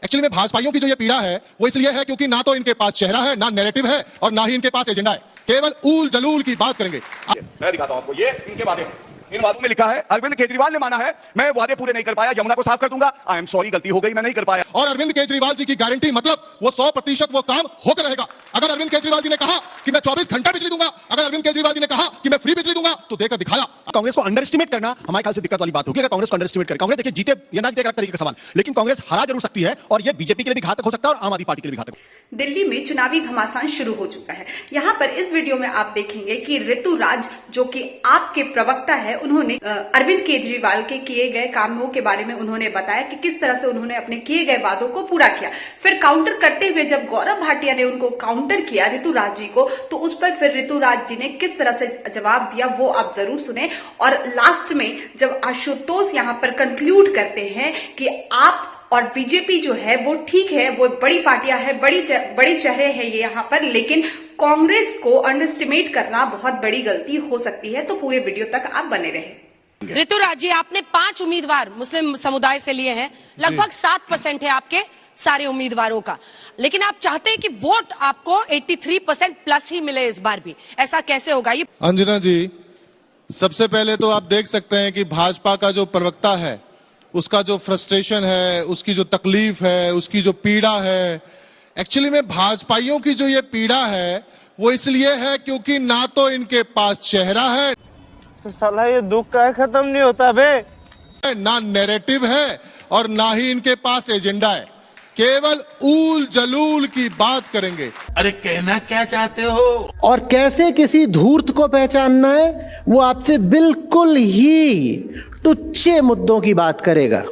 Actually में भाजपाइयों की जो ये पीड़ा है वो इसलिए है क्योंकि ना तो इनके पास चेहरा है, ना नैरेटिव है और ना ही इनके पास एजेंडा है, केवल ऊल जलूल की बात करेंगे। मैं दिखाता हूं आपको, ये इनके वादे हैं। इन वादों में लिखा है, अरविंद केजरीवाल ने माना है मैं वादे पूरे नहीं कर पाया, यमुना को साफ कर दूंगा, आई एम सॉरी गलती हो गई, मैं नहीं कर पाया। और अरविंद केजरीवाल जी की गारंटी मतलब वो 100% वो काम होकर रहेगा। अगर अरविंद केजरीवाल जी ने कहा कि मैं 24 घंटा बिजली दूंगा, अगर अरविंद केजरीवाल जी ने कहा कि मैं फ्री बिजली दूंगा, तो देकर दिखाया। कांग्रेस को अंडर एस्टिमेट करना हमारे ख्याल से दिक्कत वाली बात होगी। अगर कांग्रेस को अंडर एस्टिमेट करे, कांग्रेस देखिए जीते या ना जीते एक तरीके का सवाल, लेकिन कांग्रेस हरा जरूर सकती है और ये बीजेपी के लिए भी घातक हो सकता है और आम आदमी पार्टी के लिए भी घातक। दिल्ली में चुनावी घमासान शुरू हो चुका है। यहाँ पर इस वीडियो में आप देखेंगे कि ऋतुराज जो कि आपके प्रवक्ता है, उन्होंने अरविंद केजरीवाल के किए गए कामों के बारे में उन्होंने बताया कि किस तरह से उन्होंने अपने किए गए वादों को पूरा किया। फिर काउंटर करते हुए जब गौरव भाटिया ने उनको काउंटर किया ऋतुराज जी को, तो उस पर फिर ऋतुराज जी ने किस तरह से जवाब दिया वो आप जरूर सुने। और लास्ट में जब आशुतोष यहाँ पर कंक्लूड करते हैं कि आप और बीजेपी जो है वो ठीक है, वो बड़ी पार्टियां है, बड़े चेहरे हैं ये यहाँ पर, लेकिन कांग्रेस को अंडरएस्टिमेट करना बहुत बड़ी गलती हो सकती है। तो पूरे वीडियो तक आप बने रहे। ऋतुराज जी, आपने 5 उम्मीदवार मुस्लिम समुदाय से लिए हैं, लगभग 7% है आपके सारे उम्मीदवारों का, लेकिन आप चाहते हैं कि वोट आपको 83% प्लस ही मिले इस बार भी, ऐसा कैसे होगा? ये अंजना जी, सबसे पहले तो आप देख सकते हैं कि भाजपा का जो प्रवक्ता है उसका जो फ्रस्ट्रेशन है, उसकी जो तकलीफ है, उसकी जो पीड़ा है, एक्चुअली में भाजपाइयों की जो ये पीड़ा है वो इसलिए है क्योंकि ना तो इनके पास चेहरा है, तो साला ये दुख का खत्म नहीं होता बे, ना नैरेटिव है और ना ही इनके पास एजेंडा है, केवल ऊल जलूल की बात करेंगे। अरे कहना क्या चाहते हो? और कैसे किसी धूर्त को पहचानना है वो आपसे बिल्कुल ही तुच्छे मुद्दों की बात करेगा।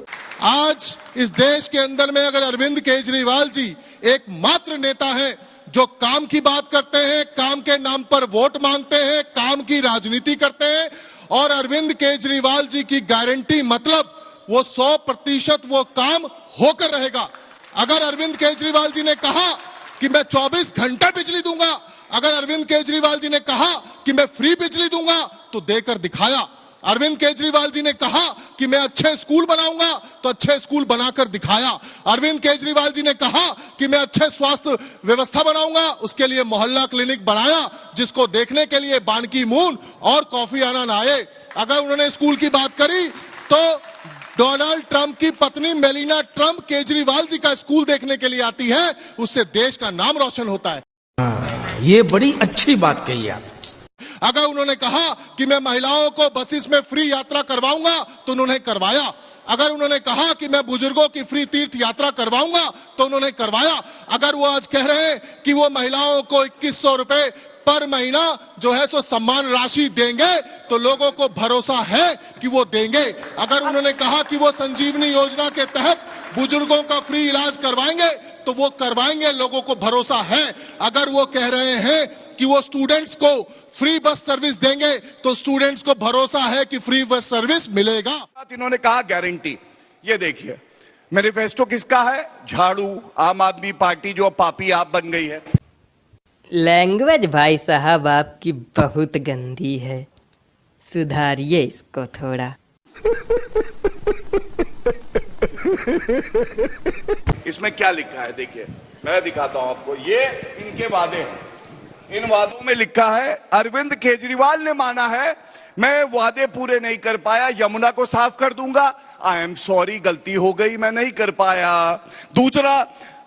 आज इस देश के अंदर में अगर अरविंद केजरीवाल जी एकमात्र नेता हैं जो काम की बात करते हैं, काम के नाम पर वोट मांगते हैं, काम की राजनीति करते हैं, और अरविंद केजरीवाल जी की गारंटी मतलब वो 100% वो काम होकर रहेगा। अगर अरविंद केजरीवाल जी ने कहा कि मैं 24 घंटा बिजली दूंगा, अगर अरविंद केजरीवाल जी ने कहा कि मैं फ्री बिजली दूंगा, तो देकर दिखाया। अरविंद केजरीवाल जी ने कहा कि मैं अच्छे स्कूल बनाऊंगा, तो अच्छे स्कूल बनाकर दिखाया। अरविंद केजरीवाल जी ने कहा कि मैं अच्छे स्वास्थ्य व्यवस्था बनाऊंगा, उसके लिए मोहल्ला क्लिनिक बनाया, जिसको देखने के लिए बान की मून और कॉफी आनंद आए। अगर उन्होंने स्कूल की बात करी तो डोनाल्ड ट्रंप की पत्नी मेलिना ट्रंप केजरीवाल जी का स्कूल देखने के लिए आती है, उससे देश का नाम रोशन होता है। ये बड़ी अच्छी बात कही आप। अगर उन्होंने कहा कि मैं महिलाओं को बसेस में फ्री यात्रा करवाऊंगा, तो उन्होंने करवाया। अगर उन्होंने कहा कि मैं बुजुर्गों की फ्री तीर्थ यात्रा करवाऊंगा, तो उन्होंने करवाया। अगर वो आज कह रहे हैं कि वो महिलाओं को 2100 रुपए पर महीना जो है सो सम्मान राशि देंगे, तो लोगों को भरोसा है कि वो देंगे। अगर उन्होंने कहा कि वो संजीवनी योजना के तहत बुजुर्गों का फ्री इलाज करवाएंगे, तो वो करवाएंगे, लोगों को भरोसा है। अगर वो कह रहे हैं कि वो स्टूडेंट्स को फ्री बस सर्विस देंगे, तो स्टूडेंट्स को भरोसा है कि फ्री बस सर्विस मिलेगा। इन्होंने कहा गारंटी, ये देखिए मैनिफेस्टो किसका है? झाड़ू, आम आदमी पार्टी जो पापी आप बन गई है। लैंग्वेज भाई साहब आपकी बहुत गंदी है, सुधारिए इसको थोड़ा। इसमें क्या लिखा है देखिए, मैं दिखाता हूं आपको, ये इनके वादे हैं। इन वादों में लिखा है, अरविंद केजरीवाल ने माना है मैं वादे पूरे नहीं कर पाया, यमुना को साफ कर दूंगा, आई एम सॉरी गलती हो गई, मैं नहीं कर पाया। दूसरा,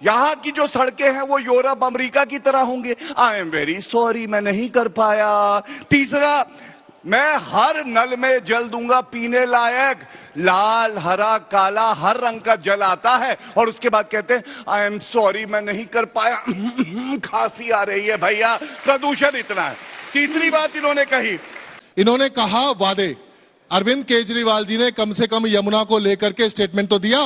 यहां की जो सड़कें हैं वो यूरोप अमेरिका की तरह होंगे, आई एम वेरी सॉरी मैं नहीं कर पाया। तीसरा, मैं हर नल में जल दूंगा पीने लायक, लाल हरा काला हर रंग का जल आता है, और उसके बाद कहते हैं आई एम सॉरी मैं नहीं कर पाया, खांसी आ रही है भैया, प्रदूषण इतना है। तीसरी बात इन्होंने कही, इन्होंने कहा वादे, अरविंद केजरीवाल जी ने कम से कम यमुना को लेकर के स्टेटमेंट तो दिया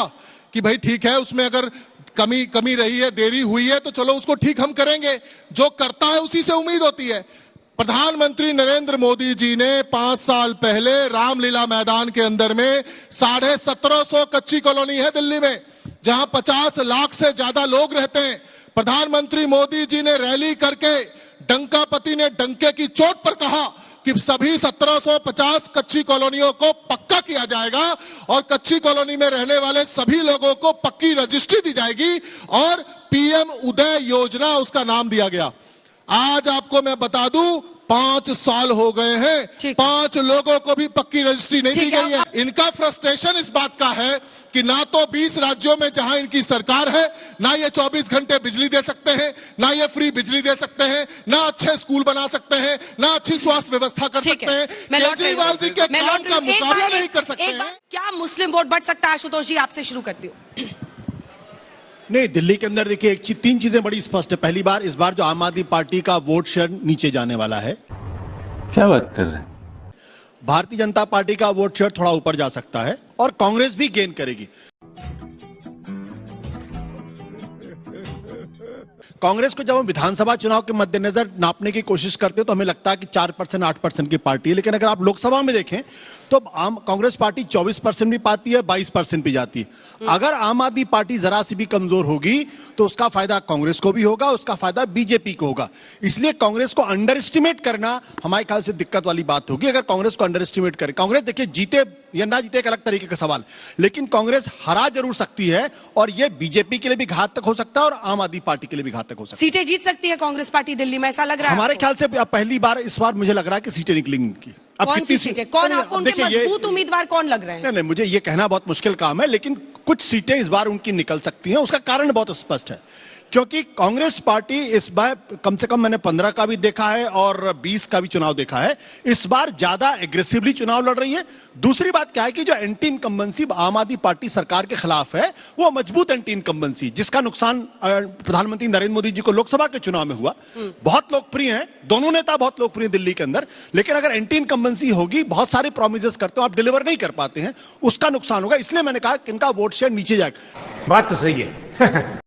कि भाई ठीक है, उसमें अगर कमी रही है, देरी हुई है, तो चलो उसको ठीक हम करेंगे। जो करता है उसी से उम्मीद होती है। प्रधानमंत्री नरेंद्र मोदी जी ने 5 साल पहले रामलीला मैदान के अंदर में 1750 कच्ची कॉलोनी है दिल्ली में, जहां 50 लाख से ज्यादा लोग रहते हैं। प्रधानमंत्री मोदी जी ने रैली करके डंकापति ने डंके की चोट पर कहा कि सभी 1750 कच्ची कॉलोनियों को पक्का किया जाएगा और कच्ची कॉलोनी में रहने वाले सभी लोगों को पक्की रजिस्ट्री दी जाएगी और पीएम उदय योजना उसका नाम दिया गया। आज आपको मैं बता दूं 5 साल हो गए हैं, 5 लोगों को भी पक्की रजिस्ट्री नहीं दी गई है। इनका फ्रस्ट्रेशन इस बात का है कि ना तो 20 राज्यों में जहां इनकी सरकार है, ना ये 24 घंटे बिजली दे सकते हैं, ना ये फ्री बिजली दे सकते हैं, ना अच्छे स्कूल बना सकते हैं, ना अच्छी स्वास्थ्य व्यवस्था कर सकते हैं। केजरीवाल जी के काम का मुकाबला नहीं कर सकते हैं। क्या मुस्लिम वोट बढ़ सकता है? आशुतोष जी, आपसे शुरू करती हूँ। नहीं, दिल्ली के अंदर देखिए 3 चीजें बड़ी स्पष्ट है। पहली बार इस बार जो आम आदमी पार्टी का वोट शेयर नीचे जाने वाला है। क्या बात कर रहे हैं? भारतीय जनता पार्टी का वोट शेयर थोड़ा ऊपर जा सकता है और कांग्रेस भी गेन करेगी। कांग्रेस को जब हम विधानसभा चुनाव के मद्देनजर नापने की कोशिश करते हैं तो हमें लगता है कि 4% 8% की पार्टी है, लेकिन अगर आप लोकसभा में देखें तो आम कांग्रेस पार्टी 24% भी पाती है, 22% भी जाती है। अगर आम आदमी पार्टी जरा सी भी कमजोर होगी तो उसका फायदा कांग्रेस को भी होगा, उसका फायदा बीजेपी को होगा। इसलिए कांग्रेस को अंडर एस्टिमेट करना हमारे ख्याल से दिक्कत वाली बात होगी। अगर कांग्रेस को अंडर एस्टिमेट करें, कांग्रेस देखिए जीते या ना जीते एक अलग तरीके का सवाल, लेकिन कांग्रेस हरा जरूर सकती है और यह बीजेपी के लिए भी घातक हो सकता है और आम आदमी पार्टी के लिए भी घातक हो सकता है। सीटें जीत सकती है कांग्रेस पार्टी दिल्ली में, ऐसा लग रहा है हमारे आपको? ख्याल से अब पहली बार इस बार मुझे लग रहा है कि सीटें निकलेंगी इनकी। अब कौन कितनी सी सीटें? कौन आपको उनके मजबूत उम्मीदवार कौन लग रहे हैं? नहीं, मुझे ये कहना बहुत मुश्किल काम है, लेकिन कुछ सीटें इस बार उनकी निकल सकती हैं। उसका कारण बहुत स्पष्ट है, क्योंकि कांग्रेस पार्टी इस बार कम से कम मैंने 15 का भी देखा है और 20 का भी चुनाव देखा है, इस बार ज्यादा एग्रेसिवली चुनाव लड़ रही है। दूसरी बात क्या है कि जो एंटी इनकम्बेंसी आम आदमी पार्टी सरकार के खिलाफ है वो मजबूत एंटी इनकम्बेंसी, जिसका नुकसान प्रधानमंत्री नरेंद्र मोदी जी को लोकसभा के चुनाव में हुआ। बहुत लोकप्रिय हैं दोनों नेता, बहुत लोकप्रिय दिल्ली के अंदर, लेकिन अगर एंटी इनकम्बेंसी होगी, बहुत सारे प्रोमिसेस करते हो, आप डिलीवर नहीं कर पाते हैं, उसका नुकसान होगा। इसलिए मैंने कहा कि इनका वोट शेयर नीचे जाएगा। बात तो सही है।